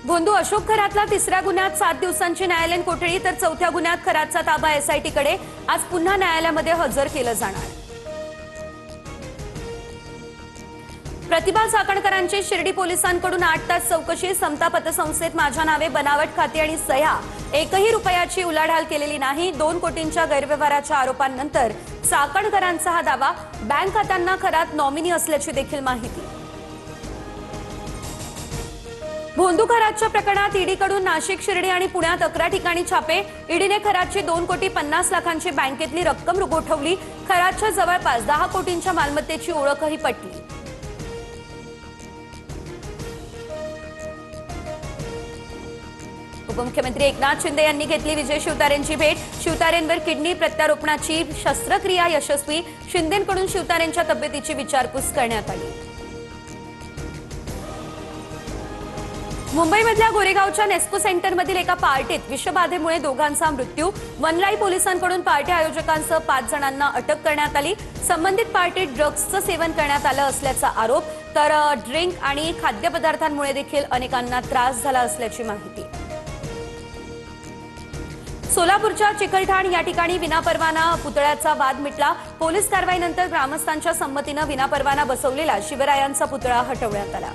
भोंदू अशोक खरातला तिसऱ्या गुन्ह्यात 7 दिवसांची न्यायालयीन कोठडी तर चौथ्या गुन्ह्यात खरातचा ताबा एसआयटीकडे आज पुन्हा न्यायालयामध्ये हजर केलं जाणार। प्रतिभा चाकणकरांची शिर्डी पोलिसांकडून 8 तास चौकशी। समता पतसंस्थेत माझ्या नावे बनावट खाती आणि सह्या, एकही रुपयाची उलाढाल केलेली नाही। 2 कोटींच्या गैरव्यवहाराच्या आरोपांनंतर चाकणकरांचा हा दावा। बँक खात्यांना खरात नॉमिनी असल्याची देखील माहिती। भोंदू खरातच्या प्रकरणात ईडीकडून नाशिक, शिर्डी आणि पुण्यात 11 ठिकाणी छापे। ईडीने खरातची 2,50,00,000ची बँकेतली रक्कम गोठवली। खरातच्या जवळपास 10 कोटींच्या मालमत्तेची ओळखही पटली। उपमुख्यमंत्री एकनाथ शिंदे यांनी घेतली विजय शिवतारेंची भेट। शिवतारेंवर किडनी प्रत्यारोपणाची शस्त्रक्रिया यशस्वी। शिंदेंकडून शिवतारेंच्या तब्येतीची विचारपूस करण्यात आली। मुंबईमधल्या गोरेगावच्या नेस्को सेंटरमधील एका पार्टीत विषबाधेमुळे दोघांचा मृत्यू। वनलाई पोलिसांकडून पार्टी आयोजकांसह 5 जणांना अटक करण्यात आली। संबंधित पार्टीत ड्रग्जचं सेवन करण्यात आलं असल्याचा आरोप, तर ड्रिंक आणि खाद्यपदार्थांमुळे देखील अनेकांना त्रास झाला असल्याची माहिती। सोलापूरच्या चिकलठाण या ठिकाणी विनापरवाना पुतळ्याचा वाद मिटला। पोलीस कारवाईनंतर ग्रामस्थांच्या संमतीनं विनापरवाना बसवलेला शिवरायांचा पुतळा हटवण्यात आला।